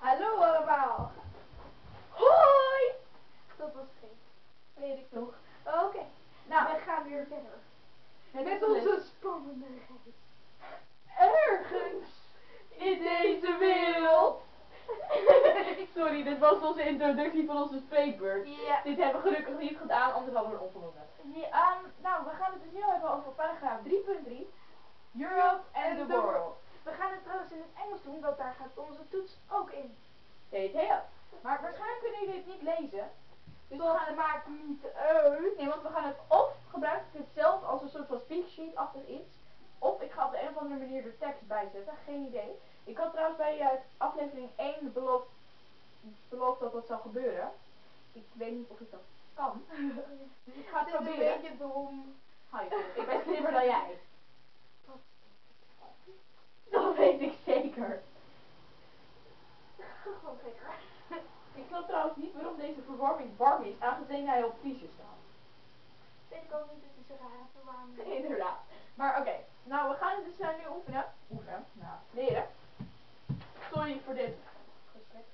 Hallo allemaal. Hoi! Dat was geen. Weet ik nog. Oké. Nou, we gaan weer verder. Met onze spannende reis. Ergens in deze wereld. Sorry, dit was onze introductie van onze spreekbeurt. Ja. Dit hebben we gelukkig niet gedaan, anders hadden we een onvoldoende. Ja, nou, we gaan het dus nu hebben over paragraaf 3.3. Europe and the world. We gaan het trouwens in het Engels doen, want daar gaat onze toets ook in. Heel. Maar waarschijnlijk kunnen jullie dit niet lezen. Dus we gaan Dat het maakt niet uit. Nee, want we gaan het of gebruiken het zelf als een soort van speaksheet-achtig iets. Of ik ga op de een of andere manier de tekst bijzetten, geen idee. Ik had trouwens bij aflevering 1 beloofd dat dat zou gebeuren. Ik weet niet of ik dat kan. Dus ik ga het proberen. Een beetje dom. Hi, ik ben slimmer dan jij. Dat weet ik zeker. Gewoon zeker. Ik snap trouwens niet waarom deze verwarming warm is, aangezien hij op vriesje staat. Weet ik ook niet, het is een rare verwarming. Inderdaad. Maar oké, nou we gaan het dus nu oefenen. Nou, leren. Sorry voor dit gesprek.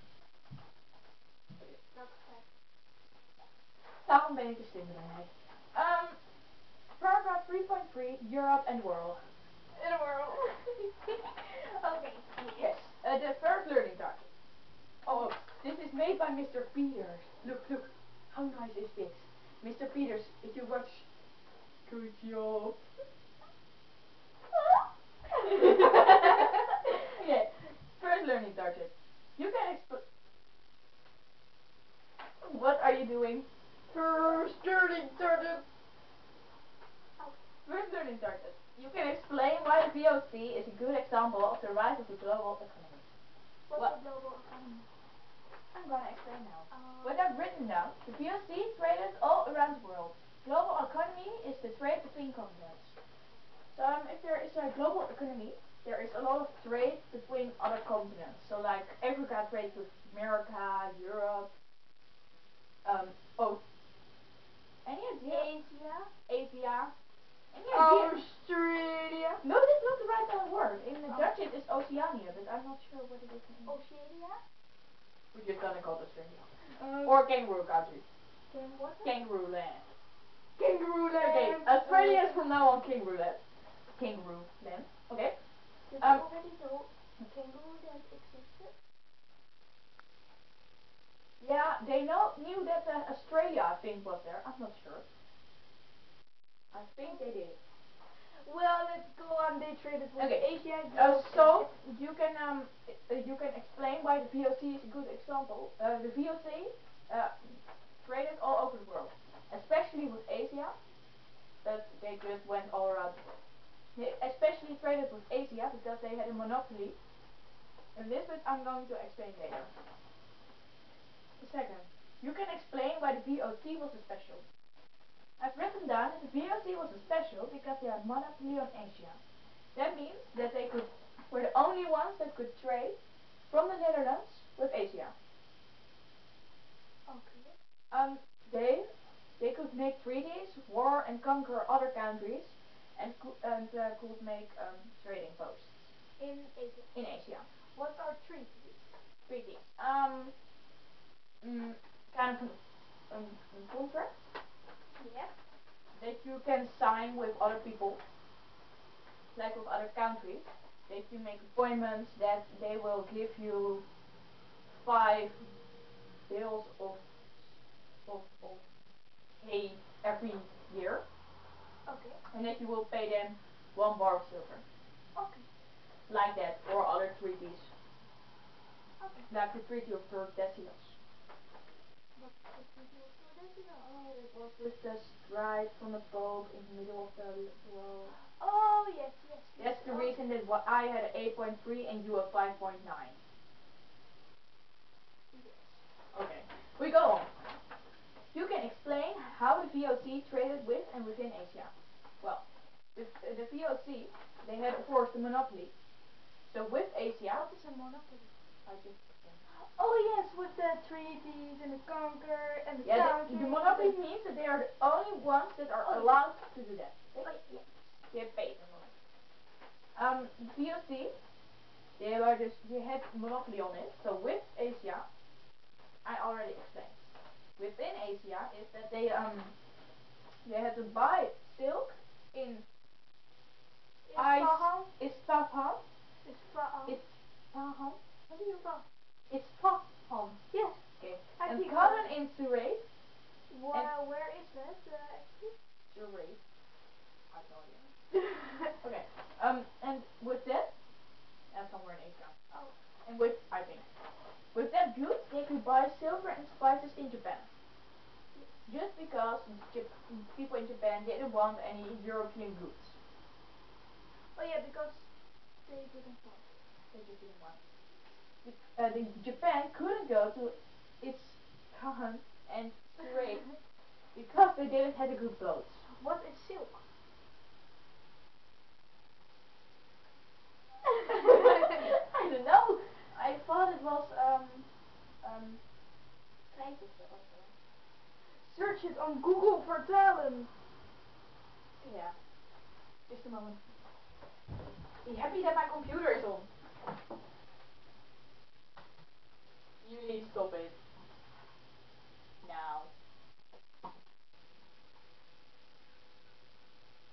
Dat gesprek. Daarom ben ik de slimmer dan jij. Paragraph 3.3, Europe and the world. In the world. Okay. Yes. The first learning target. Oh, this is made by Mr. Peters. Look. How nice is this? Mr. Peters, if you watch... Good job. Okay, first learning target. You can explain... What are you doing? First learning target. First learning target. You can explain why the VOC is a good example of the rise of the global economy. What's the global economy? I'm gonna explain now. What I've written down, the VOC traded all around the world. Global economy is the trade between continents. So if there is a global economy, there is a lot of trade between other continents. So like Africa trades with America, Europe, any idea? Asia. Any idea? Australia. No, that's not the right word. In Dutch it is Oceania, but I'm not sure what it is in English. Oceania? We're just gonna call it Australia. Or kangaroo country. What? Kangaroo land. Kangaroo land. Okay, Australia is from now on kangaroo land. Kangaroo land. Okay. Did you already know kangaroo land existed? Yeah, they knew that Australia, I think, was there. I'm not sure. I think they did. Well, let's go on. They traded with Asia. So you can explain why the VOC is a good example. The VOC traded all over the world, especially with Asia, but they just went all around the world. They especially traded with Asia because they had a monopoly. And this bit I'm going to explain later. The second, you can explain why the VOC was a special. I've written down that the VOC was a special because they had monopoly on Asia. That means that they were the only ones that could trade from the Netherlands with Asia. Okay. They could make treaties, war and conquer other countries, and could make trading posts. In Asia. In Asia. What are treaties? Treaties. Kind of a contract. Yeah. That you can sign with other people, like with other countries. That you make appointments that they will give you 5 bills of hay every year. Okay. And that you will pay them 1 bar of silver. Okay. Like that, or other treaties. Okay. Like the Treaty of Tordesillas. What's the Treaty of Tordesillas? Oh, it was with the stripe from the Pope in the middle of the world. Oh, yes. That's the reason that I had 8.3 and you have 5.9. Yes. Okay, we go on. You can explain how the VOC traded with and within Asia. Well, the VOC, they had of course the monopoly. So with Asia... What is a monopoly? I just explained. Oh yes, with the treaties and the conquer and the countries. The monopoly means that they are the only ones that are allowed to do that. Oh, yeah. They have paid the monopoly. VOC, they had monopoly on it. So with Asia, I already explained. Within Asia is that they had to buy silk in Isfahan. Isfahan. Isfahan. Isfahan. What do you Isfahan. Isfahan. Yes. Okay. I And think cotton in Surat. Where is that actually? Surat. I have no idea. Okay. And with that, somewhere in Asia. Oh. And with that goods, they could buy silver and spices in Japan. Just because people in Japan didn't want any European goods. Oh yeah, because they didn't want. They just didn't want. Japan couldn't go to Isfahan and Surat because they didn't have the good clothes. What is silk? I don't know. I thought it was Search it on Google for talent. Yeah. Just a moment. Be happy that my computer is on. You need to stop it. Now.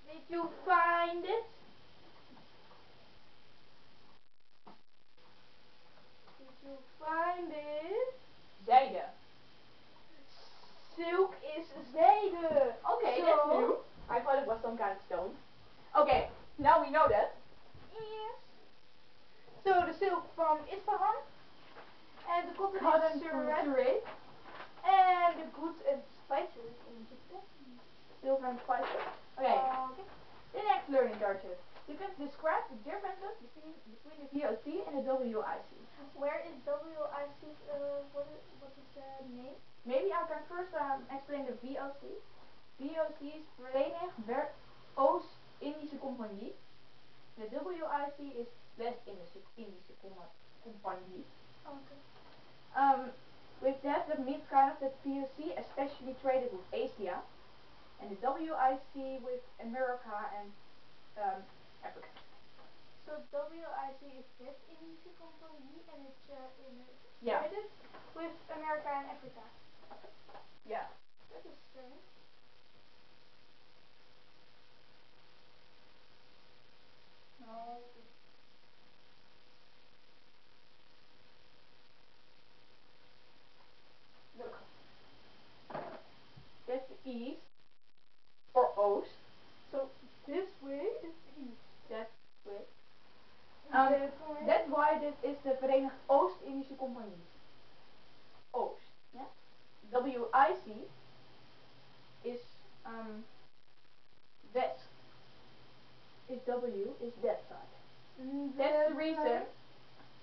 Did you find it? Did you find it? Zijde. Silk is zijde. Okay, So, that's new. I thought it was some kind of stone. Okay, now we know that. Yes. So the silk from Isfahan and the cotton Cotton from from Surat Surat. and the goods and spices in Japan. Silver and spices. Okay. The next learning target. You can describe the differences between the VOC and the WIC. Where is WIC? What is the name? Maybe I can first explain the VOC. VOC is Verenigd Oost-Indische Compagnie. The WIC is West-Indische Compagnie. Okay. With that means kind of that VOC especially traded with Asia, and the WIC with America and Africa. So WIC is West-Indische Compagnie and it's Yeah. traded with America and Africa. Yeah. That is strange. No. Look. That's the east or oost. So this way is the east. That way. Way. That's why this is the Verenigd Oost-Indische Compagnie. Oost. Yeah. WIC is west. Is W is that side. That's the reason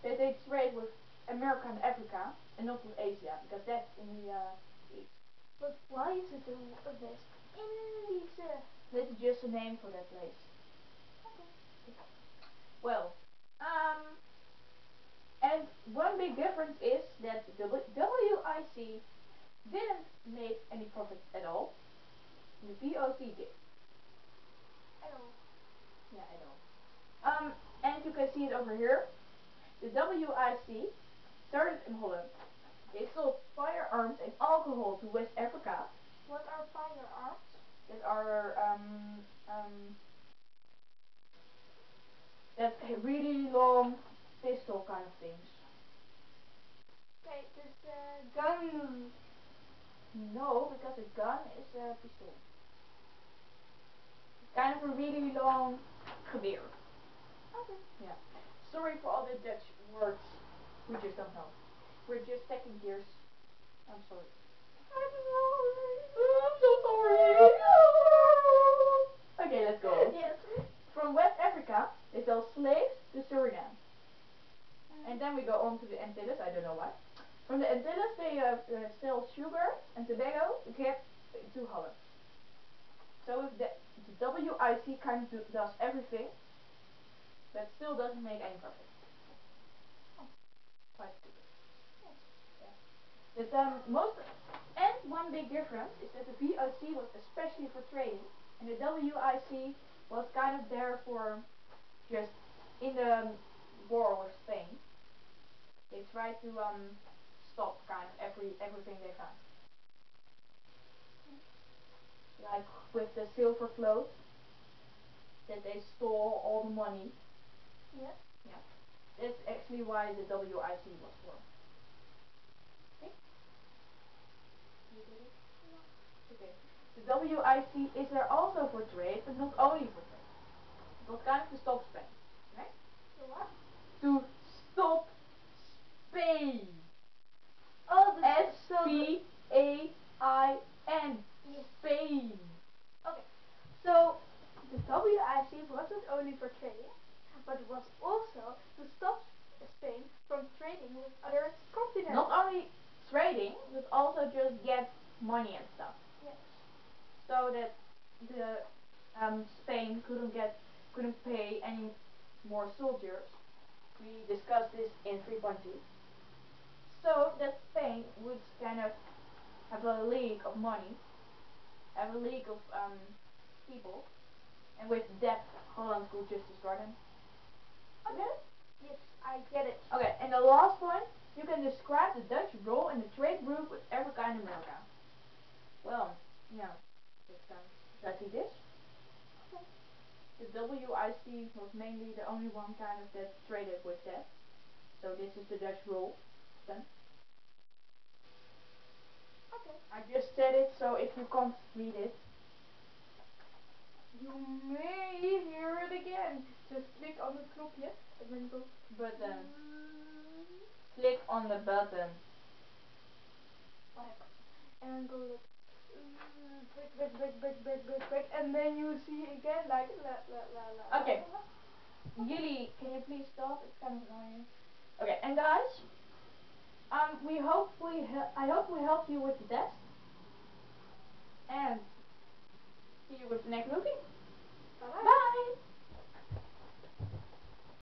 that they trade with America and Africa and not with Asia, because that's in the east. But why is it a West-Indische? That's just a name for that place. Okay. Well, and one big difference is that the WIC didn't make any profit at all. The VOC did. I know. Yeah, I know. And you can see it over here. The WIC started in Holland. They sold firearms and alcohol to West Africa. What are firearms? That are that really long pistol kind of things. Okay, this gun. No, because a gun is a pistol. Kind of a really long geweer. Okay. Yeah. Sorry for all the Dutch words we just don't know. We're just second years. I'm sorry. I'm so sorry. Okay, let's go. Yes. From West Africa, they sell slaves to Suriname. And then we go on to the Antilles, I don't know why. From the Antilles, they sell sugar and tobacco to Holland. So if the WIC kind of does everything, but still doesn't make any profit. Oh, quite stupid. Yeah. And one big difference is that the VOC was especially for trading, and the WIC was kind of there for just in the war with Spain, they tried to stop kind of everything they found. Like with the silver float, that they stole all the money. Yeah. Yeah. That's actually why the WIC was formed. Okay? You did it? No. Okay. The WIC is there also for trade, but not only for trade. It was kind of to stop Spain. Right? To what? To stop Spain. Oh, the S-P-A-I-N. Spain. Okay. So the WIC wasn't only for trading, but it was also to stop Spain from trading with other continents. Not only trading, but also just get money and stuff. Yes. So that the Spain couldn't pay any more soldiers. We discussed this in 3.2. So that Spain would kind of have a leak of money, have a leak of people, and with that Holland could just destroy them. Okay. Yes, I get it. Okay, and the last one, you can describe the Dutch role in the trade route with every kind of America. Well, yeah, it's exactly this. Okay. The WIC was mainly the only one kind of that traded with that. So this is the Dutch role then. Okay. I just said it, so if you can't read it, you may hear it again. Just click on the knopje and then go. button. Click on the button. Whatever. And go look. Back, and then you see again like la la la la. Okay. Jullie, can you please stop? It's kind of annoying. Okay, and guys, I hope we helped you with the test. And see you with the next movie.